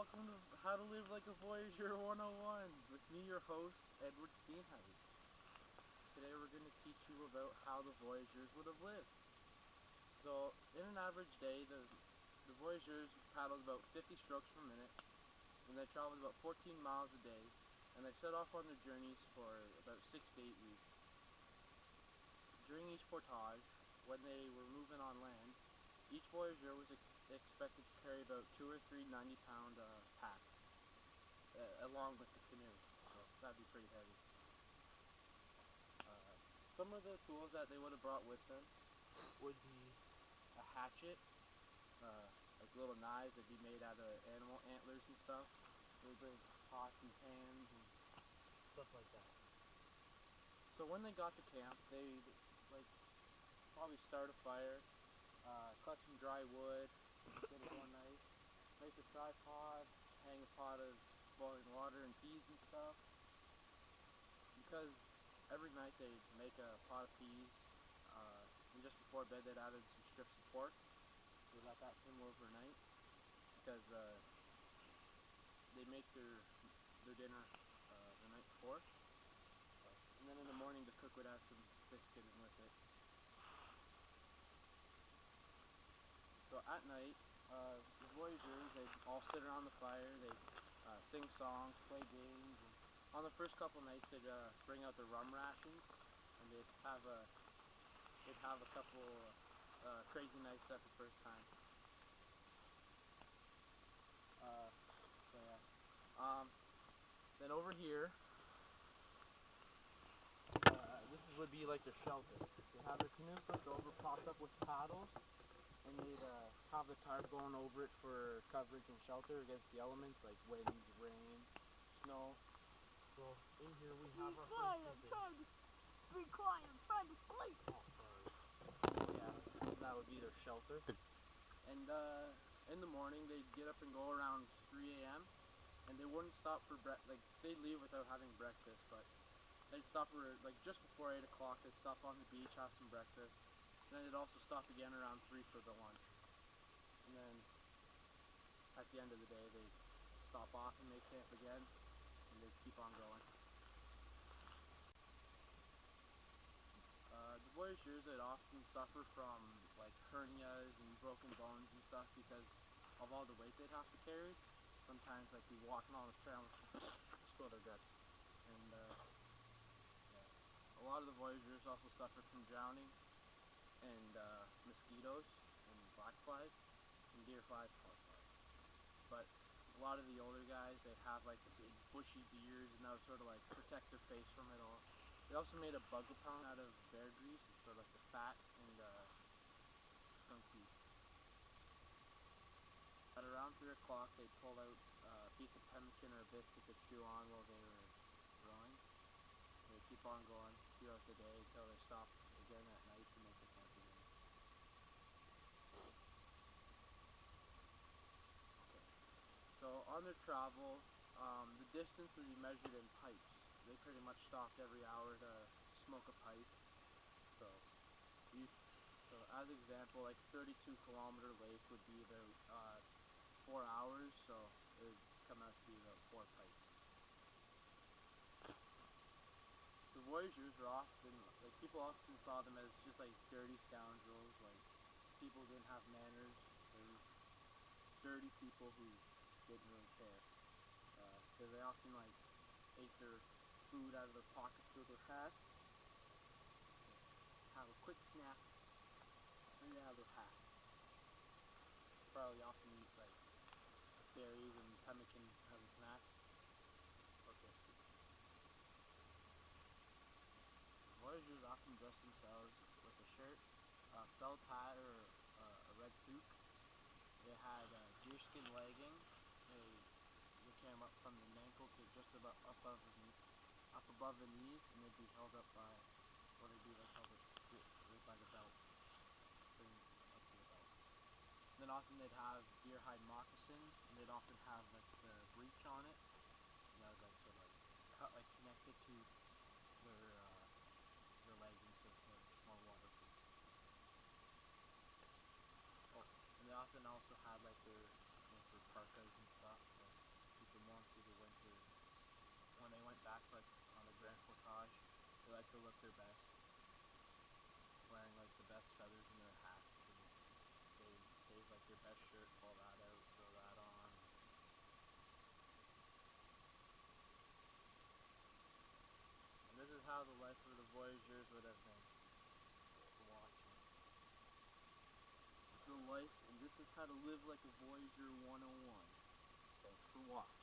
welcome to How to Live Like a Voyager 101 with me, your host, EdwardHIstoryMovieMakerEDITS. Today we're going to teach you about how the Voyagers would have lived. So, in an average day, the Voyagers paddled about 50 strokes per minute, and they traveled about 14 miles a day, and they set off on their journeys for about 6 to 8 weeks. During each portage, when they were moving on land, each Voyager was expected to carry about 2 or 3 90-pound packs, along with the canoe, so that'd be pretty heavy. Some of the tools that they would have brought with them would be a hatchet, like little knives that'd be made out of animal antlers and stuff. They would bring pots and pans and stuff like that. So when they got to camp, they'd probably start a fire, cut some dry wood, get it one night, make a tripod, hang a pot of boiling water and peas and stuff. Because every night they'd make a pot of peas, and just before bed they'd add some strips of pork. They let that simmer overnight, because they make their dinner the night before. And then in the morning the cook would add some biscuit in with it. So at night, the Voyagers, they'd all sit around the fire, they'd sing songs, play games, and on the first couple nights they'd bring out their rum rations, and they'd have a couple crazy nights at the first time. Then over here, this would be like their shelter. They have their canoe flipped over, propped up with paddles, and they'd have the tarp going over it for coverage and shelter against the elements like wind, rain, snow. So in here we have our Be quiet, I'm trying to sleep. Oh, sorry. Yeah, that would be their shelter. And in the morning they'd get up and go around 3 a.m. and they wouldn't stop for they'd leave without having breakfast, but they'd stop for just before 8 o'clock. They'd stop on the beach, have some breakfast. And then they'd also stop again around 3 for the lunch. And then at the end of the day, they'd stop off and make camp again, and they'd keep on going. The Voyagers, they'd often suffer from hernias and broken bones and stuff because of all the weight they'd have to carry. Sometimes be walking on the trail and spill their guts. And a lot of the Voyagers also suffered from drowning, and mosquitoes, and black flies, and deer flies, pork flies. But a lot of the older guys, they'd have the big bushy beards, and that would sort of protect their face from it all. They also made a bug repellent out of bear grease, and sort of the fat and skunk teeth. At around 3 o'clock, they'd pull out a piece of pemmican or a biscuit to chew on while they were rowing. They keep on going throughout the day until they stop again at night to make the camp again. Okay. So on their travel, the distance would be measured in pipes. They pretty much stopped every hour to smoke a pipe. So as example, a 32-kilometer lake would be about 4 hours, so it would come out to be about 4 pipes. The Voyagers were often, people often saw them as just dirty scoundrels, people who didn't have manners. They were dirty people who didn't really care. Because they often ate their food out of their pockets or their hats. Have a quick snack, and out of their hat. Probably often eat berries and pemmican as a snack. Okay. Voyagers often dress themselves with a shirt, a felt hat, or a red suit. They had deerskin leggings. They came up from the ankle to just about up above the knees, and they'd be held up by held right by the belt, up to the belt. And then often they'd have deer hide moccasins, and they'd often have the breech on it, and that was cut connected to their leggings, so it's more waterproof. Oh, and they often also had their parkas and stuff. So to look their best, wearing like the best feathers in their hats, and they save like their best shirt, pull that out, throw that on. And this is how the life of the voyageurs would have been. Watching. The life, and this is how to live like a Voyager 101. Thanks for watching.